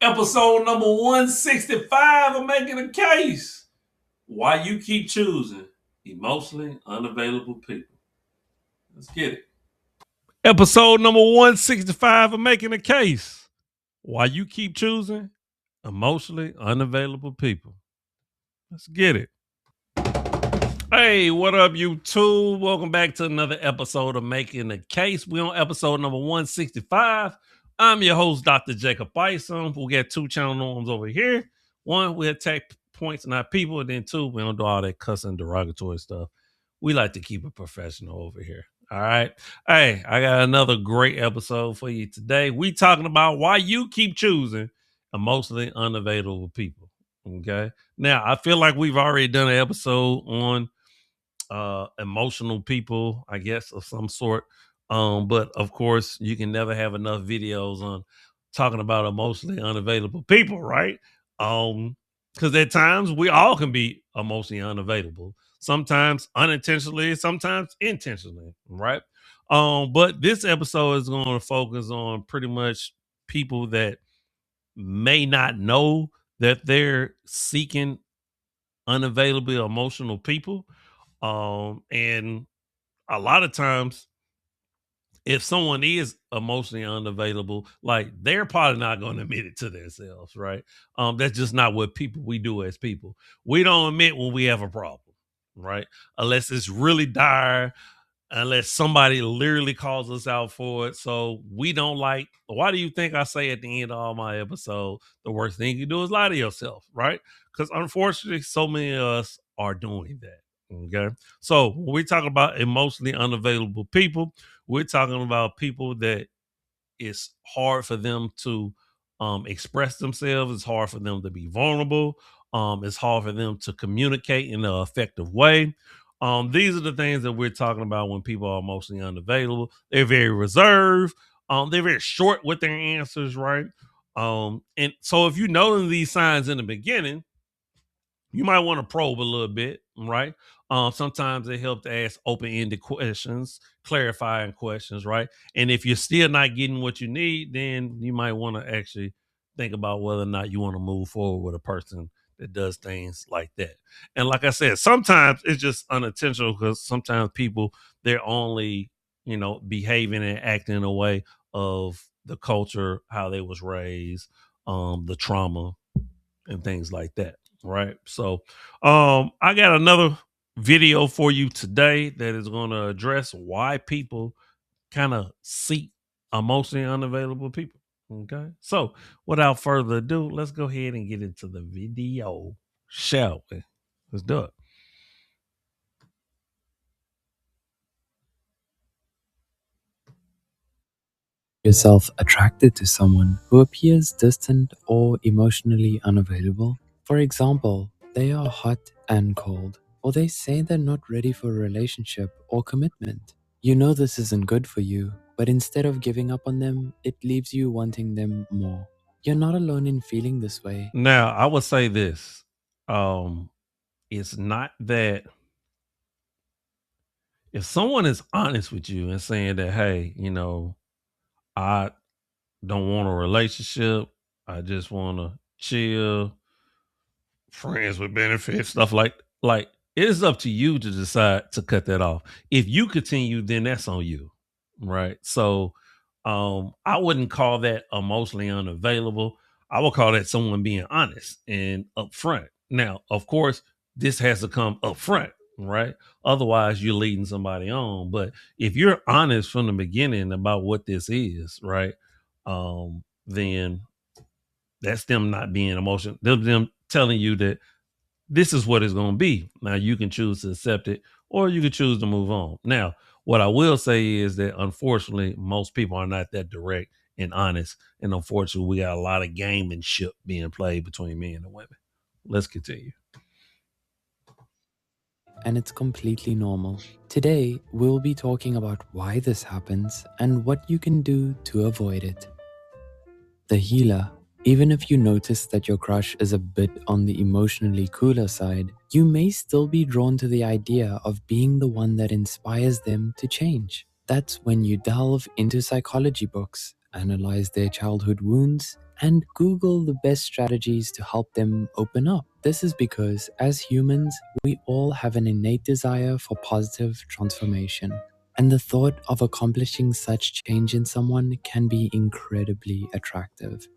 Episode number 165 of Making a Case. Why you keep choosing emotionally unavailable people. Let's get it. Episode number 165 of Making a Case. Why you keep choosing emotionally unavailable people. Let's get it. Hey, what up, YouTube? Welcome back to another episode of Making a Case. We're on episode number 165. I'm your host, Dr. Jacob Isom. We got two channel norms over here. One, we attack points, not people. And then two, we don't do all that cussing, derogatory stuff. We like to keep it professional over here. All right. Hey, I got another great episode for you today. We talking about why you keep choosing emotionally unavailable people. Okay. Now, I feel like we've already done an episode on emotional people, I guess, of some sort. But of course, you can never have enough videos on talking about emotionally unavailable people, right? Because at times we all can be emotionally unavailable, sometimes unintentionally, sometimes intentionally, right? But this episode is going to focus on pretty much people that may not know that they're seeking unavailable emotional people. And a lot of times, if someone is emotionally unavailable, like they're probably not going to admit it to themselves, right? That's just not what we do as people. We don't admit when we have a problem, right? Unless it's really dire, unless somebody literally calls us out for it. So we don't like. Why do you think I say at the end of all my episodes, the worst thing you do is lie to yourself, right? Because unfortunately, so many of us are doing that. Okay. So when we talk about emotionally unavailable people, we're talking about people that it's hard for them to express themselves. It's hard for them to be vulnerable. It's hard for them to communicate in an effective way. These are the things that we're talking about when people are emotionally unavailable. They're very reserved. They're very short with their answers, right? And so if you know these signs in the beginning, you might want to probe a little bit, right? Sometimes it helps to ask open-ended questions, clarifying questions, right? And if you're still not getting what you need, then you might want to actually think about whether or not you want to move forward with a person that does things like that. And like I said, sometimes it's just unintentional because sometimes people they're only, behaving and acting in a way of the culture, how they was raised, the trauma, and things like that. Right. So I got another video for you today that is going to address why people kind of seek emotionally unavailable people. Okay. So without further ado, let's go ahead and get into the video, shall we? Let's do it. Yourself attracted to someone who appears distant or emotionally unavailable? For example, they are hot and cold, or they say they're not ready for a relationship or commitment. You know this isn't good for you, but instead of giving up on them, it leaves you wanting them more. You're not alone in feeling this way. Now, I would say this. Um, it's not that if someone is honest with you and saying that, hey, I don't want a relationship. I just want to chill, friends with benefits, stuff like it is up to you to decide to cut that off. If you continue, then that's on you, right? So, I wouldn't call that emotionally unavailable. I would call that someone being honest and upfront. Now, of course, this has to come upfront, right? Otherwise, you're leading somebody on. But if you're honest from the beginning about what this is, right? Then that's them not being emotional. Them telling you that this is what it's going to be. Now you can choose to accept it or you can choose to move on. Now, what I will say is that unfortunately, most people are not that direct and honest. And unfortunately, we got a lot of gamemanship being played between men and women. Let's continue. And it's completely normal. Today, we'll be talking about why this happens and what you can do to avoid it. The healer. Even if you notice that your crush is a bit on the emotionally cooler side, you may still be drawn to the idea of being the one that inspires them to change. That's when you delve into psychology books, analyze their childhood wounds, and Google the best strategies to help them open up. This is because, as humans, we all have an innate desire for positive transformation. And the thought of accomplishing such change in someone can be incredibly attractive.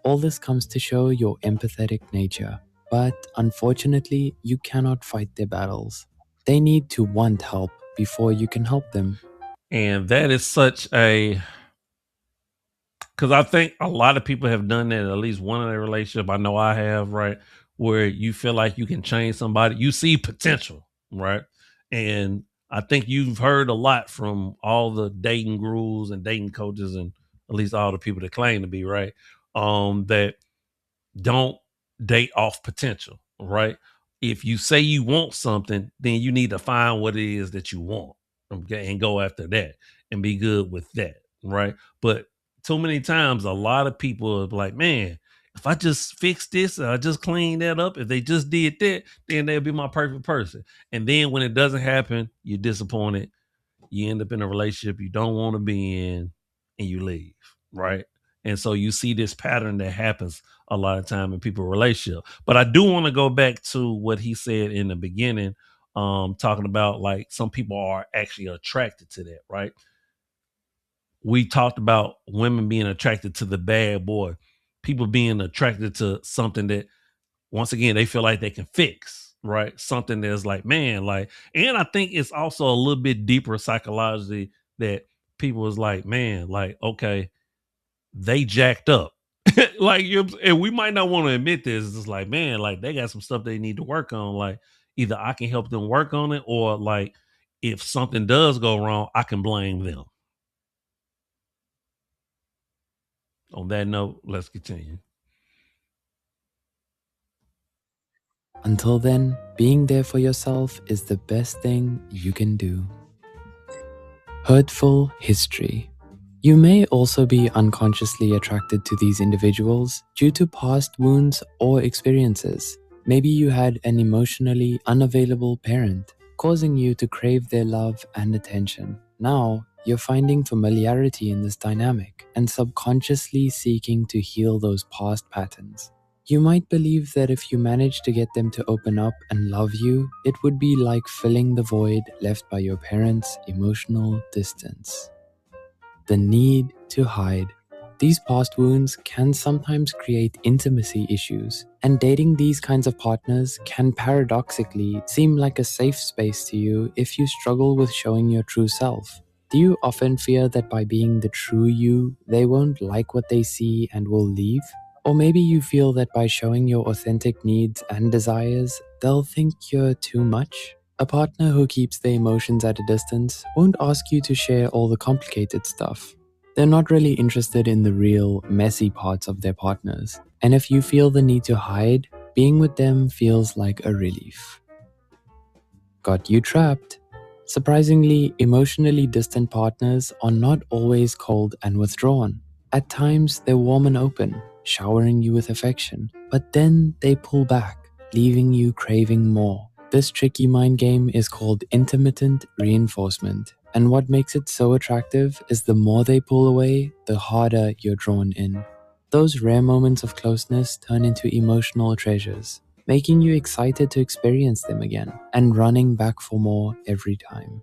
All this comes to show your empathetic nature, but unfortunately, you cannot fight their battles. They need to want help before you can help them. And that is such a, because I think a lot of people have done that in at least one of their relationship. I know I have, right? Where you feel like you can change somebody, you see potential, right? And I think you've heard a lot from all the dating gurus and dating coaches, and at least all the people that claim to be, right? That don't date off potential, right? If you say you want something, then you need to find what it is that you want, okay, and go after that and be good with that, right? But too many times, a lot of people are like, man, if I just fix this, I just clean that up, if they just did that, then they'll be my perfect person. And then when it doesn't happen, you're disappointed, you end up in a relationship you don't want to be in, and you leave, right? And so you see this pattern that happens a lot of time in people's relationship. But I do want to go back to what he said in the beginning, talking about like some people are actually attracted to that, right? We talked about women being attracted to the bad boy, people being attracted to something that, once again, they feel like they can fix, right? Something that's like, man, like, and I think it's also a little bit deeper psychologically that people is like, man, like, okay, they jacked up. Like, you, and we might not want to admit this. It's like, man, like they got some stuff they need to work on. Like, either I can help them work on it, or like if something does go wrong, I can blame them. On that note, let's continue. Until then, being there for yourself is the best thing you can do. Hurtful history. You may also be unconsciously attracted to these individuals due to past wounds or experiences. Maybe you had an emotionally unavailable parent, causing you to crave their love and attention. Now, you're finding familiarity in this dynamic and subconsciously seeking to heal those past patterns. You might believe that if you manage to get them to open up and love you, it would be like filling the void left by your parents' emotional distance. The need to hide. These past wounds can sometimes create intimacy issues, and dating these kinds of partners can paradoxically seem like a safe space to you if you struggle with showing your true self. Do you often fear that by being the true you, they won't like what they see and will leave? Or maybe you feel that by showing your authentic needs and desires, they'll think you're too much? A partner who keeps their emotions at a distance won't ask you to share all the complicated stuff. They're not really interested in the real, messy parts of their partners. And if you feel the need to hide, being with them feels like a relief. Got you trapped? Surprisingly, emotionally distant partners are not always cold and withdrawn. At times, they're warm and open, showering you with affection, but then they pull back, leaving you craving more. This tricky mind game is called intermittent reinforcement, and what makes it so attractive is the more they pull away, the harder you're drawn in. Those rare moments of closeness turn into emotional treasures, making you excited to experience them again and running back for more every time.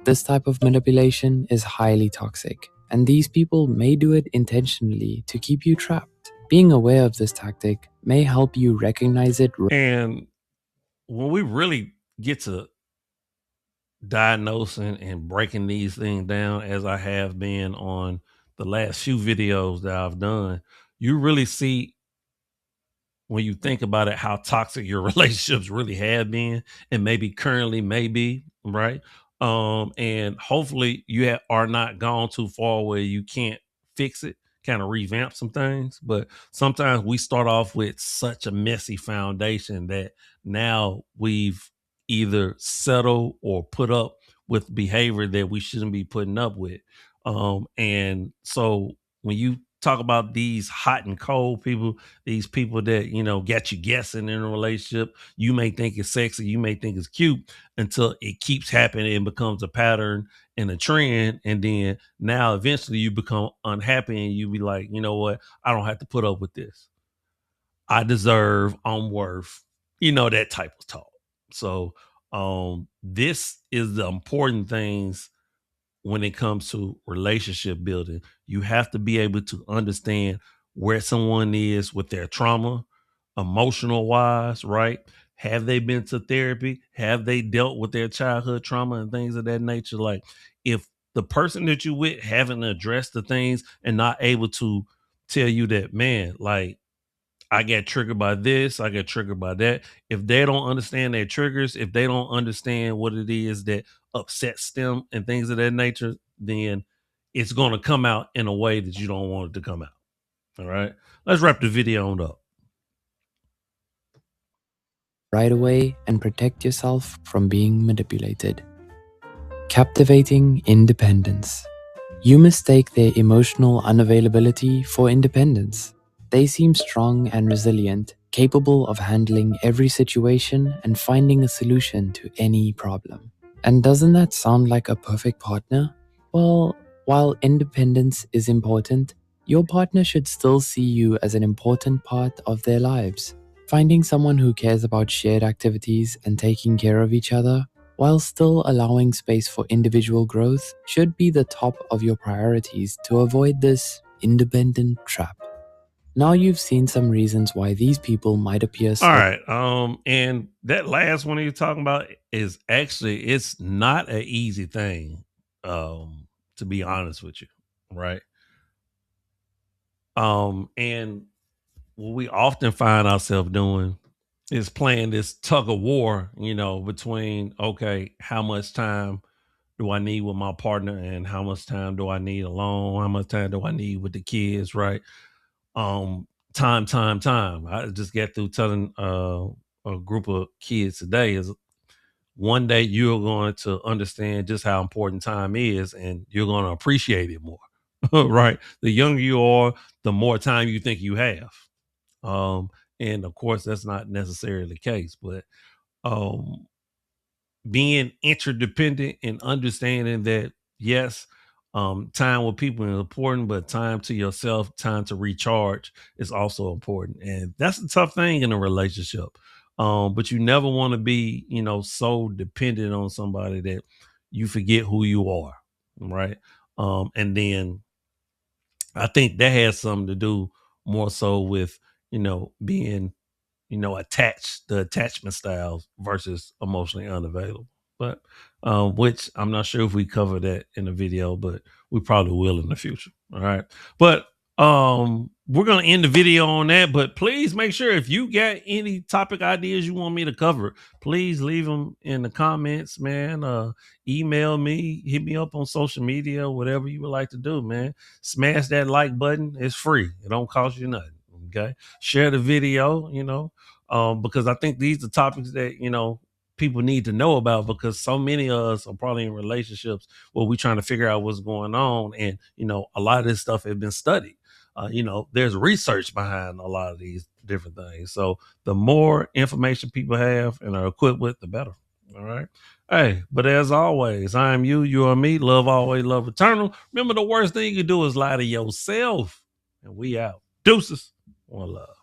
This type of manipulation is highly toxic, and these people may do it intentionally to keep you trapped. Being aware of this tactic may help you recognize it. And when we really get to diagnosing and breaking these things down, as I have been on the last few videos that I've done, you really see, when you think about it, how toxic your relationships really have been and maybe currently may be, right? And hopefully are not gone too far where you can't fix it, kind of revamp some things. But sometimes we start off with such a messy foundation that now we've either settled or put up with behavior that we shouldn't be putting up with. And so when you talk about these hot and cold people, these people that, get you guessing in a relationship. You may think it's sexy, you may think it's cute until it keeps happening and becomes a pattern and a trend. And then now eventually you become unhappy and you be like, you know what? I don't have to put up with this. I deserve, I'm worth, that type of talk. So this is the important things when it comes to relationship building. You have to be able to understand where someone is with their trauma, emotional wise, right? Have they been to therapy? Have they dealt with their childhood trauma and things of that nature? Like, if the person that you with haven't addressed the things and not able to tell you that, man, like, I get triggered by this, I get triggered by that. If they don't understand their triggers, if they don't understand what it is that upsets them and things of that nature, then it's going to come out in a way that you don't want it to come out. All right. Let's wrap the video on up. Right away and protect yourself from being manipulated. Captivating independence. You mistake their emotional unavailability for independence. They seem strong and resilient, capable of handling every situation and finding a solution to any problem. And doesn't that sound like a perfect partner? Well, while independence is important, your partner should still see you as an important part of their lives. Finding someone who cares about shared activities and taking care of each other, while still allowing space for individual growth, should be the top of your priorities to avoid this independent trap. Now you've seen some reasons why these people might appear All right. And that last one you're talking about is actually, it's not an easy thing, to be honest with you. Right. And what we often find ourselves doing is playing this tug of war, between, okay, how much time do I need with my partner and how much time do I need alone? How much time do I need with the kids? Right. Time. I just get through telling a group of kids today is one day you're going to understand just how important time is and you're going to appreciate it more. Right. The younger you are, the more time you think you have. Um, and of course, that's not necessarily the case, but um, being interdependent and understanding that, yes, time with people is important, but time to yourself, time to recharge is also important. And that's a tough thing in a relationship. But you never want to be, so dependent on somebody that you forget who you are. Right. And then I think that has something to do more so with, being, attached, the attachment styles versus emotionally unavailable. But which I'm not sure if we cover that in the video, but we probably will in the future. All right. But we're gonna end the video on that. But please make sure if you got any topic ideas you want me to cover, please leave them in the comments, man. Email me, hit me up on social media, whatever you would like to do, man. Smash that like button. It's free. It don't cost you nothing. Okay. Share the video, because I think these are topics that, people need to know about, because so many of us are probably in relationships where we're trying to figure out what's going on. And, a lot of this stuff has been studied. There's research behind a lot of these different things. So the more information people have and are equipped with, the better. All right. Hey, but as always, I am you, you are me. Love always, love eternal. Remember, the worst thing you can do is lie to yourself. And we out. Deuces. One love.